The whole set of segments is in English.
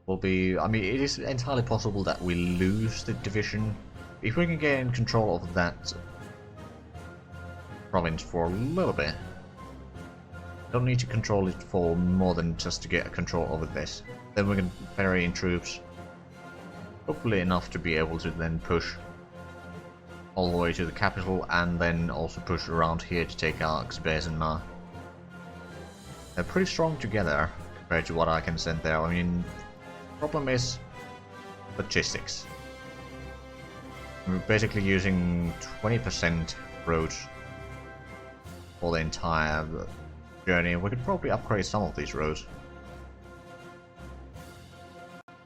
will be... I mean, it is entirely possible that we lose the division. If we can gain control of that province for a little bit. Don't need to control it for more than just to get control over this. Then we can ferry in troops. Hopefully enough to be able to then push all the way to the capital and then also push around here to take out Xbez and Ma. They're pretty strong together compared to what I can send there. I mean, problem is logistics. We're basically using 20% roads for the entire journey. We could probably upgrade some of these roads.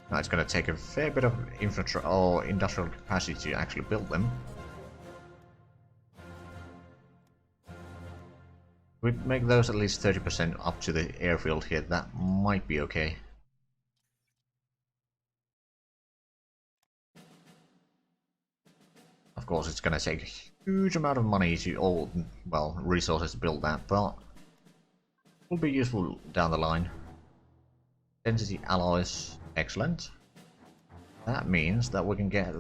Now it's going to take a fair bit of infrastructure or industrial capacity to actually build them. We'd make those at least 30% up to the airfield here. That might be okay. Of course, it's going to take a huge amount of money to well, resources to build that, but will be useful down the line. Density alloys, excellent. That means that we can get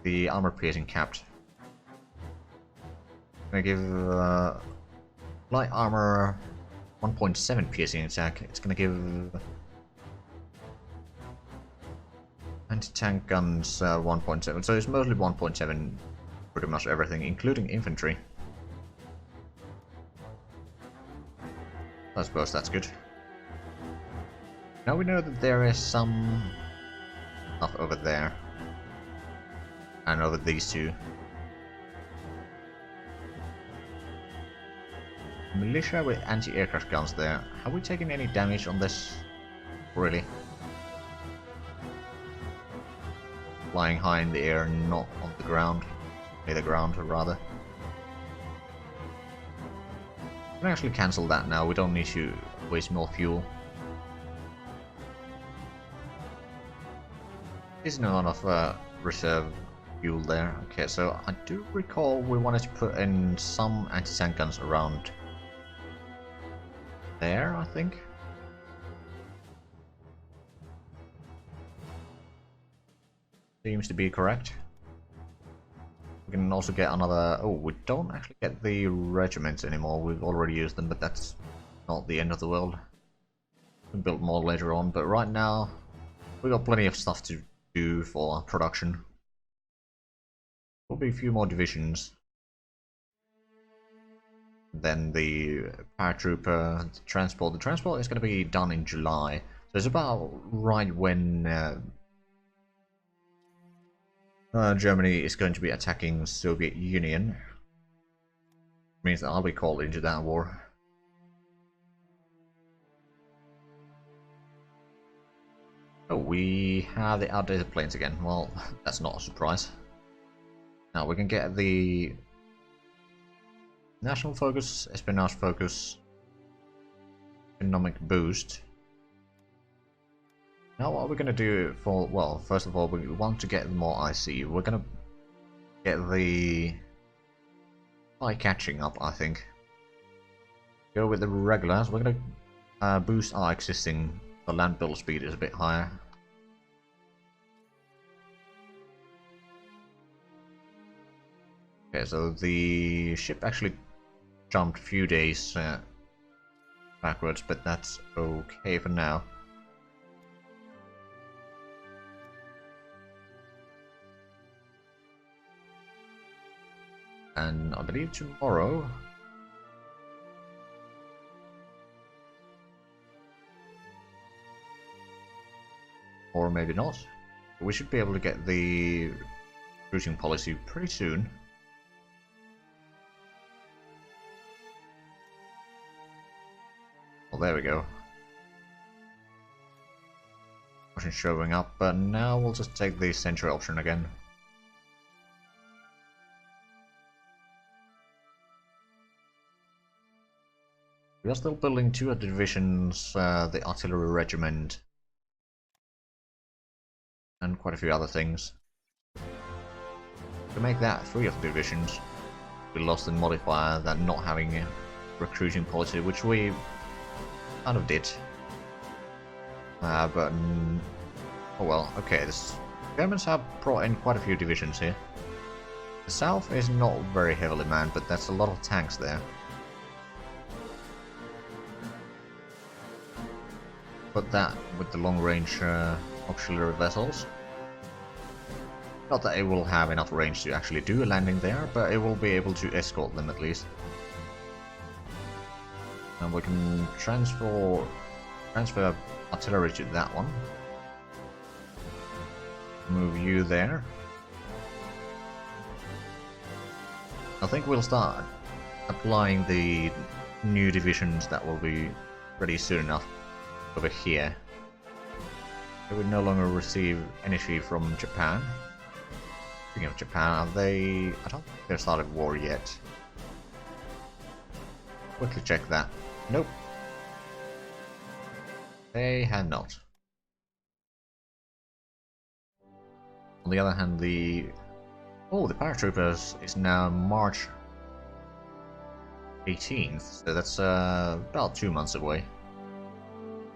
the armor piercing capped. I'm gonna give light armor 1.7 piercing attack. It's gonna give anti-tank guns 1.7. So it's mostly 1.7, pretty much everything, including infantry. I suppose that's good. Now we know that there is some stuff over there. And over these two. Militia with anti-aircraft guns there. Have we taken any damage on this? Really? Flying high in the air, not on the ground. Near the ground, rather. We can actually cancel that now. We don't need to waste more fuel. There's not enough reserve fuel there. Okay, so I do recall we wanted to put in some anti-tank guns around there, I think. Seems to be correct. We can also get another... Oh, we don't actually get the regiments anymore. We've already used them, but that's not the end of the world. We can build more later on, but right now we got plenty of stuff to do for production. There'll be a few more divisions. Then the paratrooper, the transport. The transport is going to be done in July. So it's about right when Germany is going to be attacking Soviet Union. Means that I'll be called into that war. Oh, we have the outdated planes again. Well, that's not a surprise. Now we can get the national focus, espionage focus, economic boost. Now what are we going to do for, well, first of all, we want to get more IC. We're going to get the eye catching up, I think. Go with the regulars. We're going to boost our existing, the land build speed is a bit higher. Okay, so the ship actually jumped a few days backwards, but that's okay for now. And I believe tomorrow or maybe not. We should be able to get the recruiting policy pretty soon. Well, there we go. Wasn't showing up, but now we'll just take the century option again. We are still building two of the divisions, the artillery regiment, and quite a few other things. To make that 3 of the divisions, we lost the modifier that not having a recruiting policy, which we kind of did. Oh well, okay, the Germans have brought in quite a few divisions here. The south is not very heavily manned, but that's a lot of tanks there. Put that with the long-range auxiliary vessels. Not that it will have enough range to actually do a landing there, but it will be able to escort them at least. And we can transfer artillery to that one. Move you there. I think we'll start applying the new divisions that will be ready soon enough over here. They would no longer receive energy from Japan. Speaking of Japan, I don't think they've started war yet. Quickly check that. Nope. They had not. On the other hand, the paratroopers is now March 18th, so that's about 2 months away.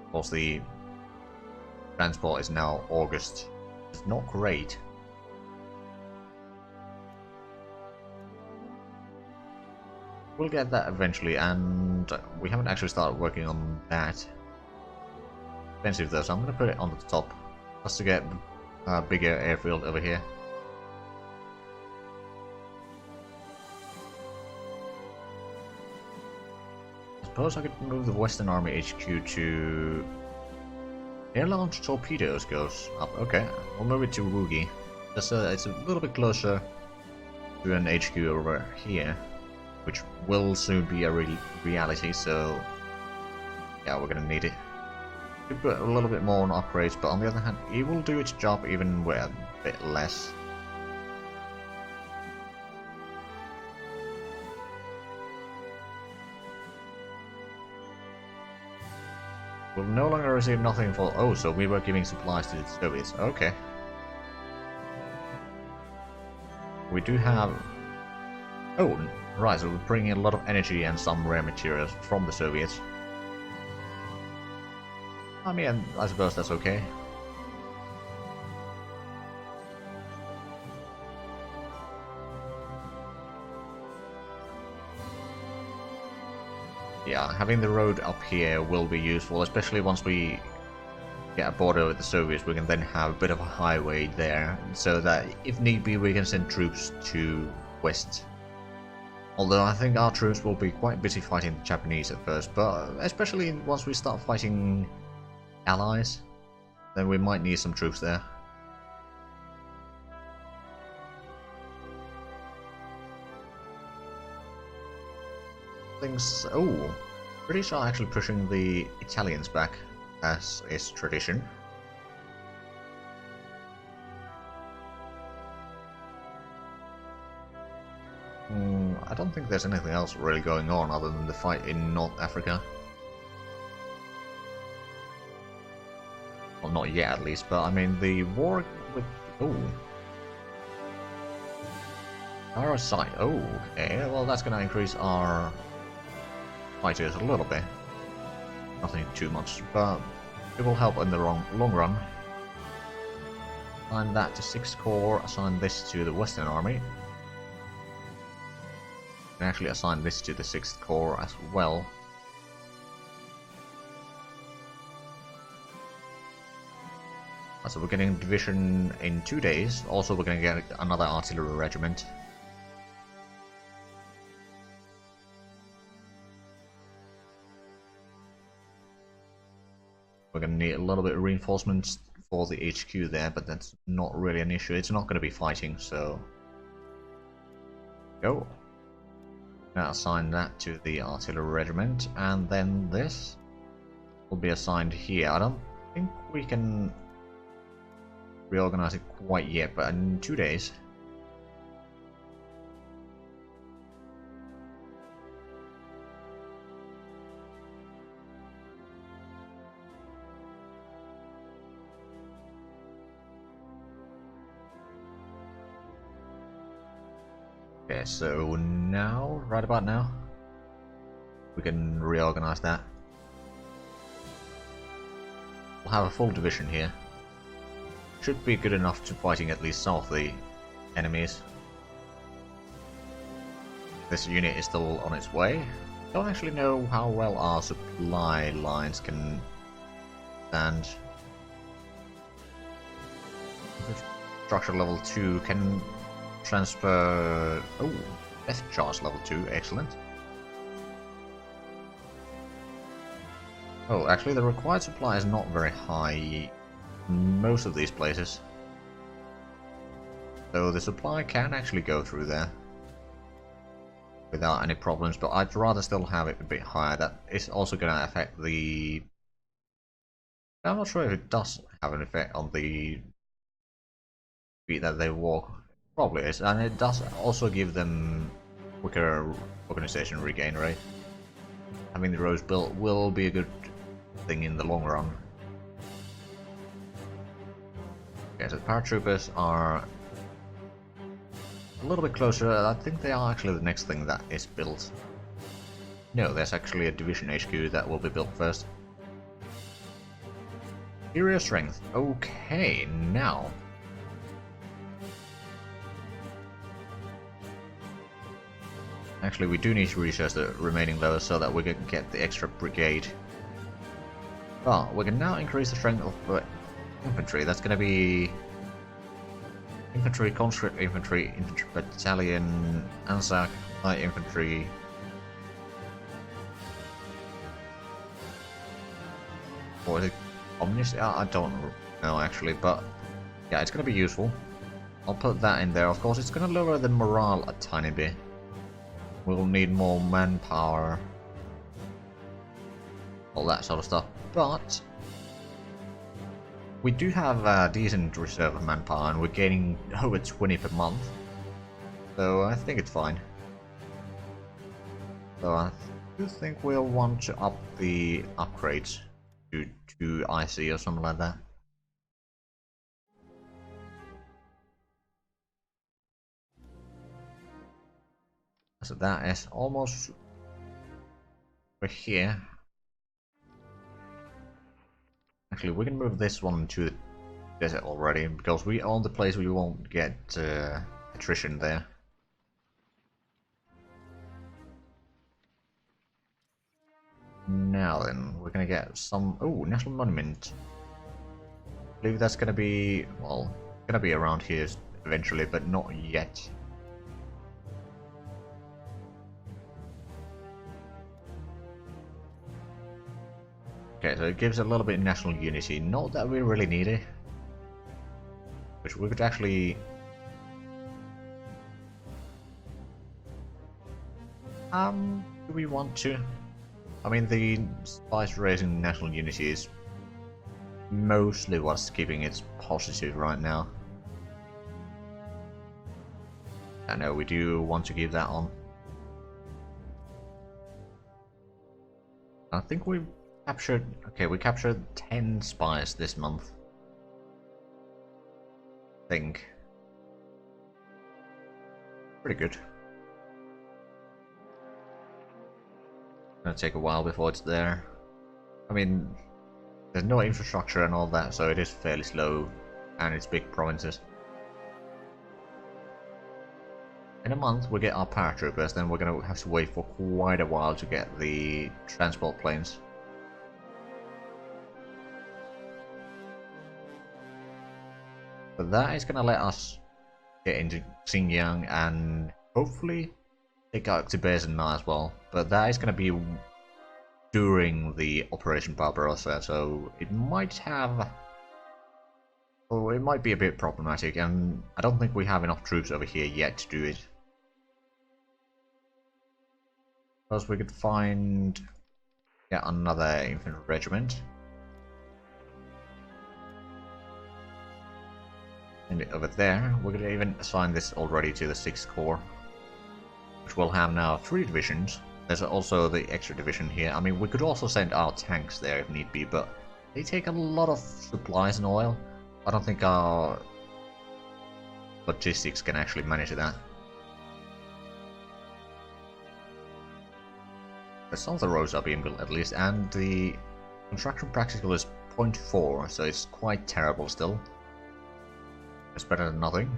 Of course, the transport is now August. It's not great. We'll get that eventually, and we haven't actually started working on that. Expensive though, so I'm going to put it on the top, just to get a bigger airfield over here. I suppose I could move the Western Army HQ to... Air-launched torpedoes goes up. Okay, we'll move it to Wugi. It's a little bit closer to an HQ over here, which will soon be a reality, so yeah, we're gonna need it. Could put a little bit more on upgrades, but on the other hand, it will do its job even with a bit less. We'll no longer receive nothing for... Oh, so we were giving supplies to the Soviets. Okay. We do have... Oh, right, so we're bringing a lot of energy and some rare materials from the Soviets. I mean, I suppose that's okay. Yeah, having the road up here will be useful, especially once we get a border with the Soviets. We can then have a bit of a highway there, so that if need be we can send troops to west. Although I think our troops will be quite busy fighting the Japanese at first, but especially once we start fighting allies, then we might need some troops there. Things... Oh, British are actually pushing the Italians back, as is tradition. I don't think there's anything else really going on other than the fight in North Africa. Well, not yet at least, but I mean the war with... Oh. Our site. Oh, okay. Well, that's going to increase our fighters a little bit. Nothing too much, but it will help in the long run. Assign that to 6th Corps, assign this to the Western Army. And actually assign this to the 6th Corps as well. So we're getting a division in 2 days. Also, we're going to get another artillery regiment. We're going to need a little bit of reinforcements for the HQ there, but that's not really an issue. It's not going to be fighting, so... Go. Now assign that to the artillery regiment, and then this will be assigned here. I don't think we can reorganize it quite yet, but in 2 days. Okay, so now, right about now, we can reorganize that. We'll have a full division here. Should be good enough to fighting at least some of the enemies. This unit is still on its way. Don't actually know how well our supply lines can stand. Structure level 2 can transfer... Oh, death charge level 2, excellent. Oh, actually the required supply is not very high in most of these places. So the supply can actually go through there without any problems, but I'd rather still have it a bit higher. That is also going to affect the... I'm not sure if it does have an effect on the speed that they walk. Probably is, and it does also give them quicker organization regain rate. Having the roads built will be a good thing in the long run. Okay, so the paratroopers are a little bit closer. I think they are actually the next thing that is built. No, there's actually a division HQ that will be built first. Superior strength. Okay, now. Actually, we do need to research the remaining levels so that we can get the extra brigade. Well, we can now increase the strength of infantry. That's going to be infantry, conscript infantry, infantry battalion, Anzac, light infantry. Or is it communist? I don't know actually, but yeah, it's going to be useful. I'll put that in there. Of course, it's going to lower the morale a tiny bit. We'll need more manpower, all that sort of stuff, but we do have a decent reserve of manpower and we're gaining over 20 per month, so I think it's fine. So I do think we'll want to up the upgrades to 2 IC or something like that. So that is almost over here. Actually, we can move this one to the desert already, because we own the place, we won't get attrition there. Now then, we're gonna get some... Oh, National Monument. I believe that's gonna be... well, gonna be around here eventually, but not yet. Okay, so it gives a little bit of national unity. Not that we really need it. Which we could actually... do we want to? I mean, the spice raising national unity is mostly what's keeping it positive right now. I know we do want to keep that on. I think we captured... okay, we captured 10 spies this month. I think. Pretty good. Gonna take a while before it's there. I mean, there's no infrastructure and all that, so it is fairly slow, and it's big provinces. In a month we get our paratroopers, then we're gonna have to wait for quite a while to get the transport planes. But that is gonna let us get into Xinjiang and hopefully take out Tibetan as well. But that is gonna be during the Operation Barbarossa, so it might have... oh, it might be a bit problematic, and I don't think we have enough troops over here yet to do it. Plus we could find another infantry regiment. And over there, we're going to even assign this already to the 6th Corps, which will have now 3 divisions. There's also the extra division here. I mean, we could also send our tanks there if need be, but they take a lot of supplies and oil. I don't think our logistics can actually manage that. But some of the roads are being built at least, and the construction practical is 0.4, so it's quite terrible still. It's better than nothing.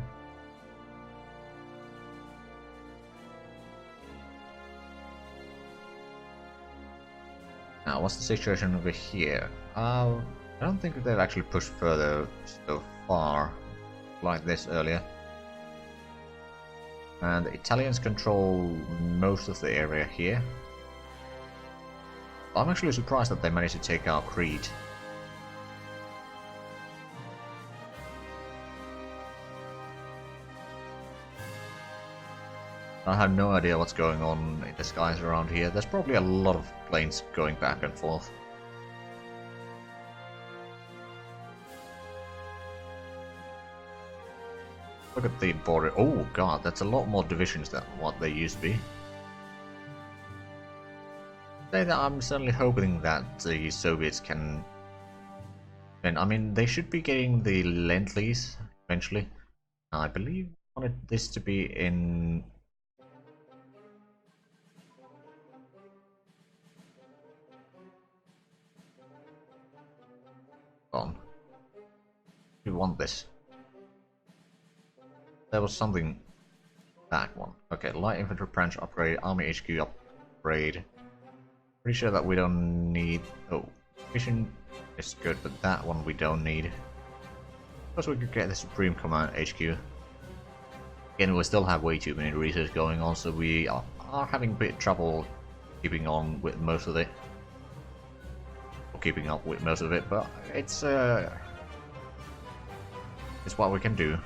Now, what's the situation over here? I don't think they've actually pushed further so far like this earlier. And the Italians control most of the area here. I'm actually surprised that they managed to take out Crete. I have no idea what's going on in the skies around here. There's probably a lot of planes going back and forth. Look at the border. Oh god, that's a lot more divisions than what they used to be. Say that I'm certainly hoping that the Soviets can... And I mean, they should be getting the Lend-Lease eventually. I believe I wanted this to be in... on. We want this. There was something... that one. Okay, light infantry branch upgrade, army HQ upgrade. Pretty sure that we don't need... oh, mission is good, but that one we don't need. Plus we could get the Supreme Command HQ. Again, we still have way too many research going on, so we are having a bit of trouble keeping on with most of it. Or keeping up with most of it, but it's what we can do.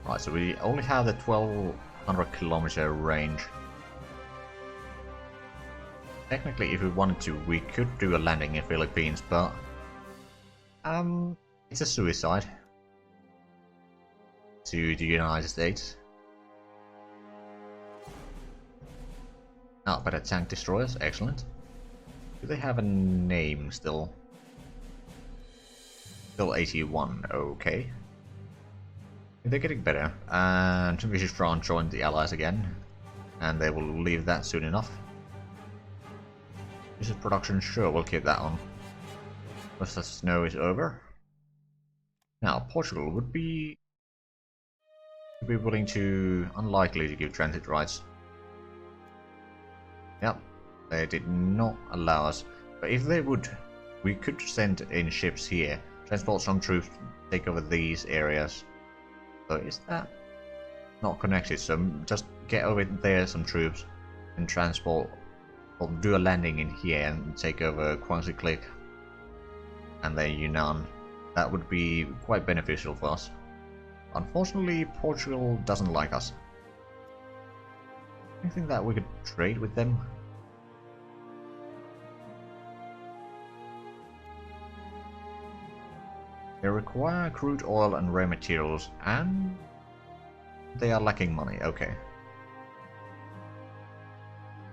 Right, so we only have the 1200-kilometer range. Technically, if we wanted to, we could do a landing in Philippines, but it's a suicide to the United States. Ah, better tank destroyers, excellent. Do they have a name still? Still 81, okay. They're getting better, and Vishistron joined the Allies again, and they will leave that soon enough. This is production, sure, we'll keep that on. Once the snow is over. Now, Portugal would be willing to, unlikely to give transit rights. Yep, they did not allow us, but if they would, we could send in ships here, transport some troops, take over these areas. So is that not connected? So just get over there some troops and transport, or do a landing in here and take over Quangsi Click and then Yunnan. That would be quite beneficial for us. Unfortunately, Portugal doesn't like us. Anything that we could trade with them? They require crude oil and raw materials, and they are lacking money. Okay.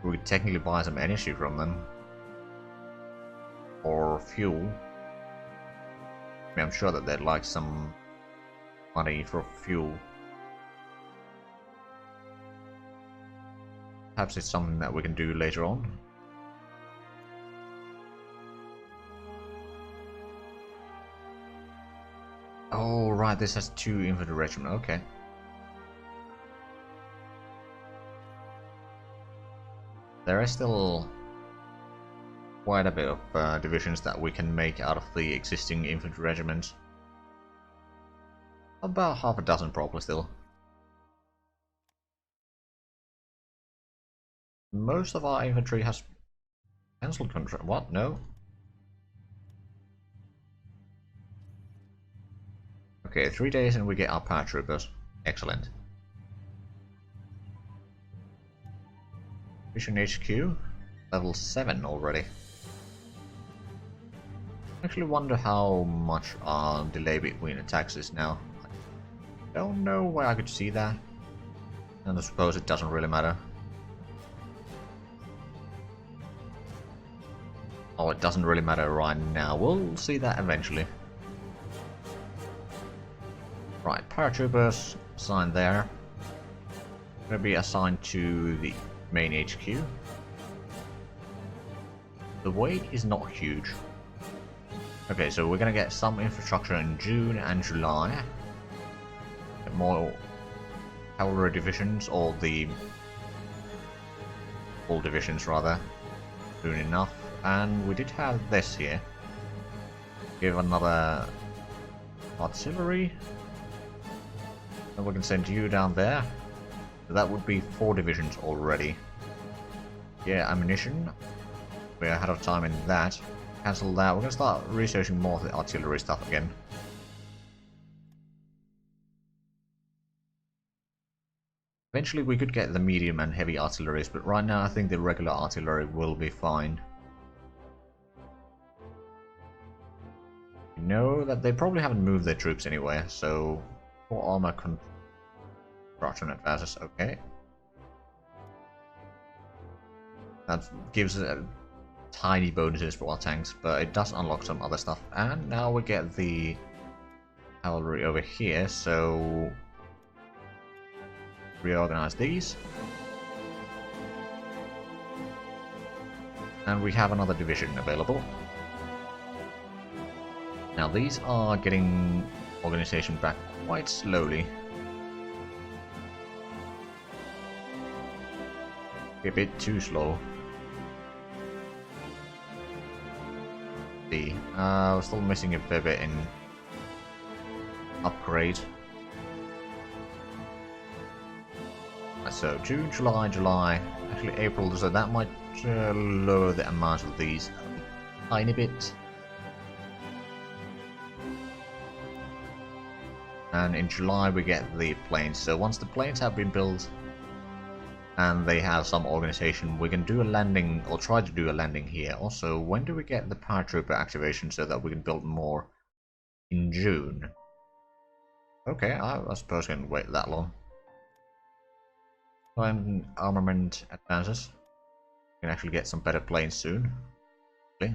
We could technically buy some energy from them. Or fuel. I mean, I'm sure that they'd like some money for fuel. Perhaps it's something that we can do later on. Oh, right, this has 2 infantry regiments, okay. There is still quite a bit of divisions that we can make out of the existing infantry regiments. About half a dozen probably still. Most of our infantry has cancelled contract. What? No? Okay, 3 days and we get our paratroopers. Excellent. Mission HQ, level 7 already. I actually wonder how much our delay between attacks is now. I don't know where I could see that. And I suppose it doesn't really matter. Oh, it doesn't really matter right now. We'll see that eventually. Right, paratroopers assigned there. Gonna be assigned to the main HQ. The wait is not huge. Okay, so we're gonna get some infrastructure in June and July. Get more cavalry divisions, or the all divisions rather, soon enough. And we did have this here. Give another artillery. And we can send you down there. So that would be 4 divisions already. Yeah, ammunition. We're ahead of time in that. Cancel that. We're gonna start researching more of the artillery stuff again. Eventually we could get the medium and heavy artilleries, but right now I think the regular artillery will be fine. You know that they probably haven't moved their troops anywhere, so 4 armor construction advances, okay. That gives tiny bonuses for our tanks, but it does unlock some other stuff. And now we get the cavalry over here, so reorganize these. And we have another division available. Now these are getting organization back quite slowly. A bit too slow. We're still missing a fair bit in upgrade. So June, July, actually April, so that might lower the amount of these a tiny bit. And in July we get the planes. So once the planes have been built and they have some organization, we can do a landing, or try to do a landing here. Also, when do we get the paratrooper activation so that we can build more? In June. Okay, I suppose we can wait that long. When armament advances, we can actually get some better planes soon. Okay.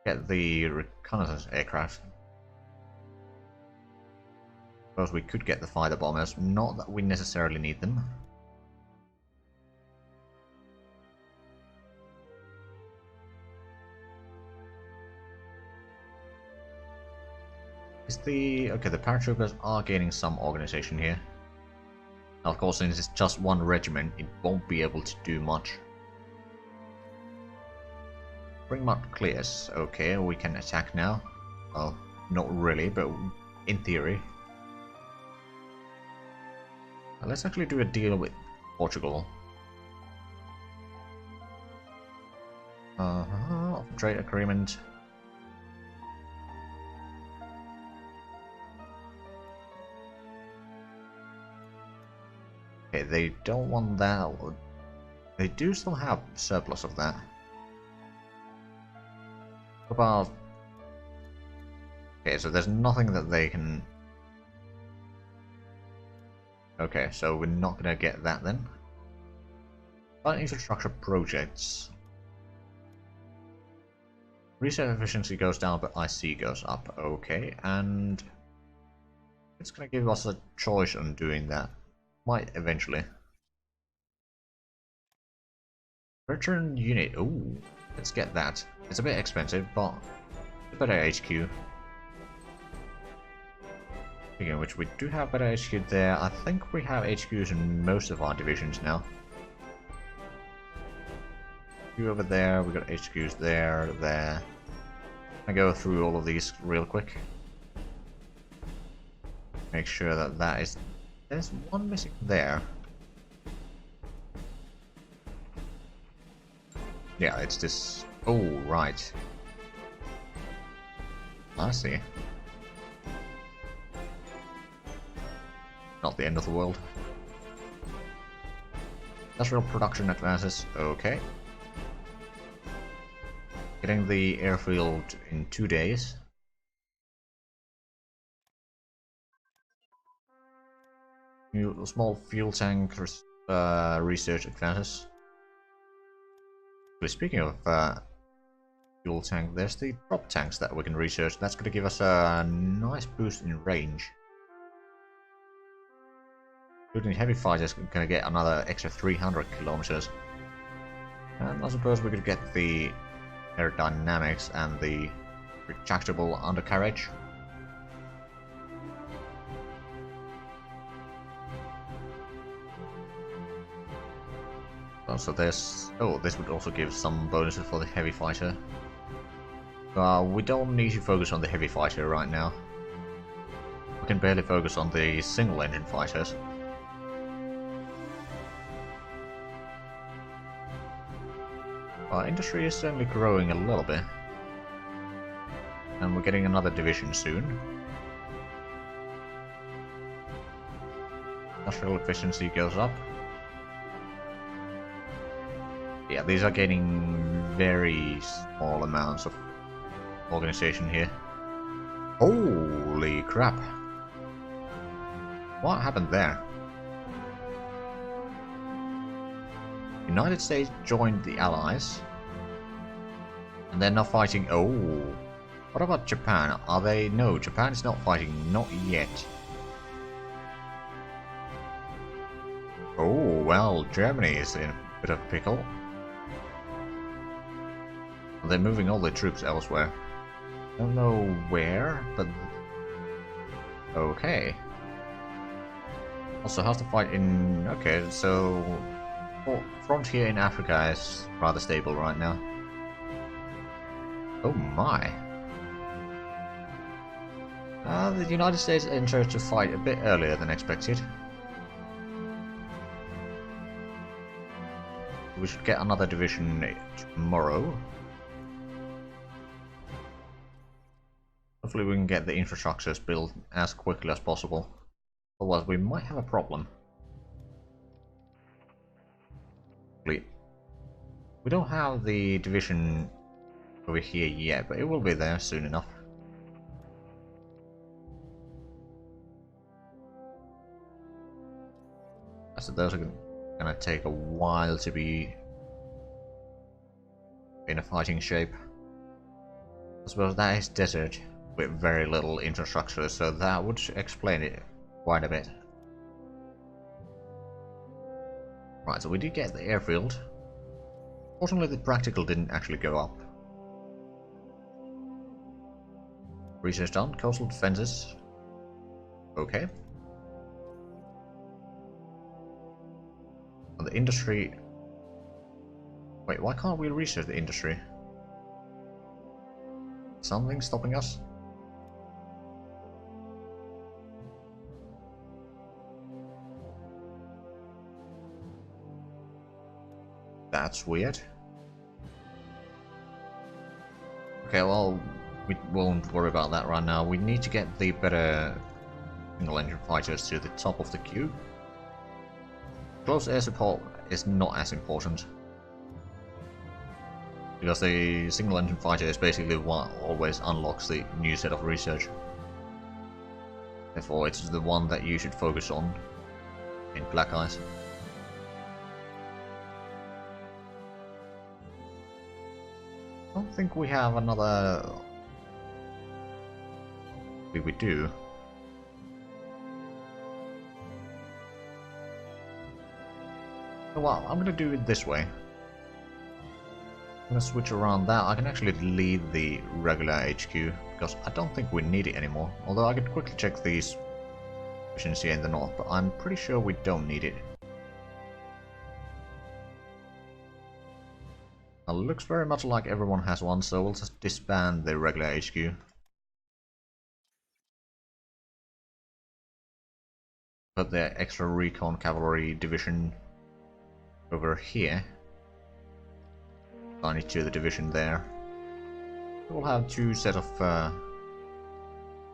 Get the reconnaissance aircraft. Suppose we could get the fighter bombers, not that we necessarily need them. Okay, the paratroopers are gaining some organization here. Now, of course, since it's just one regiment, it won't be able to do much. Bring mark clears. Okay, we can attack now. Well, not really, but in theory. Let's actually do a deal with Portugal. Trade agreement. Okay, they don't want that. They do still have surplus of that. What about... Okay, so there's nothing that they can... Okay, so we're not gonna get that then. But infrastructure projects. Research efficiency goes down, but IC goes up. Okay, and it's gonna give us a choice on doing that. Might eventually. Return unit. Ooh, let's get that. It's a bit expensive, but it's a better HQ. Speaking of which, we do have better HQ there. I think we have HQs in most of our divisions now. You over there, we got HQs there, there. I go through all of these real quick. Make sure that that is... There's one missing there. Yeah, it's this... Oh, right. I see. Not the end of the world. Industrial production advances. Okay. Getting the airfield in 2 days. New small fuel tank research advances. Speaking of fuel tank, there's the drop tanks that we can research. That's going to give us a nice boost in range. Including heavy fighters, going to get another extra 300 kilometers. And I suppose we could get the aerodynamics and the retractable undercarriage. So this... oh, this would also give some bonuses for the heavy fighter. We don't need to focus on the heavy fighter right now. We can barely focus on the single engine fighters. Our industry is certainly growing a little bit. And we're getting another division soon. Industrial efficiency goes up. Yeah, these are gaining very small amounts of organization here. Holy crap! What happened there? United States joined the Allies. And they're now fighting... oh! What about Japan? Are they... no, Japan is not fighting. Not yet. Oh, well, Germany is in a bit of a pickle. They're moving all their troops elsewhere. Don't know where, but... okay. Also have to fight in... okay, so... well, frontier in Africa is rather stable right now. Oh my. The United States entered to fight a bit earlier than expected. We should get another division tomorrow. Hopefully we can get the infrastructures built as quickly as possible. Otherwise we might have a problem. We don't have the division over here yet, but it will be there soon enough. So those are gonna take a while to be in a fighting shape. I suppose that is desert with very little infrastructure, so that would explain it quite a bit. Right, so we did get the airfield. Fortunately, the practical didn't actually go up. Research done. Coastal defenses. Okay. And the industry... wait, why can't we research the industry? Something stopping us? That's weird. Okay, well, we won't worry about that right now. We need to get the better single engine fighters to the top of the queue. Close air support is not as important, because the single engine fighter is basically what always unlocks the new set of research. Therefore, it's the one that you should focus on in Black Eyes. I don't think we have another... we do. Well, I'm gonna do it this way. I'm gonna switch around that. I can actually delete the regular HQ, because I don't think we need it anymore. Although I could quickly check these efficiency in the north, but I'm pretty sure we don't need it. It looks very much like everyone has one, so we'll just disband the regular HQ. Put the extra recon cavalry division over here. Assign it to the division there. We'll have two set of...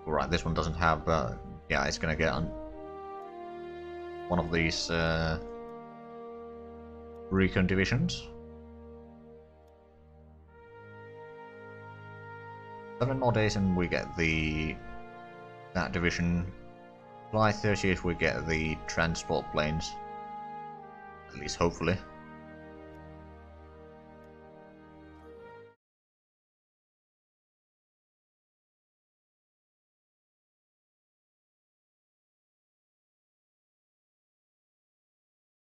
alright, this one doesn't have... yeah, it's gonna get on one of these recon divisions. 7 more days and we get that division. July 30th we get the transport planes. At least hopefully.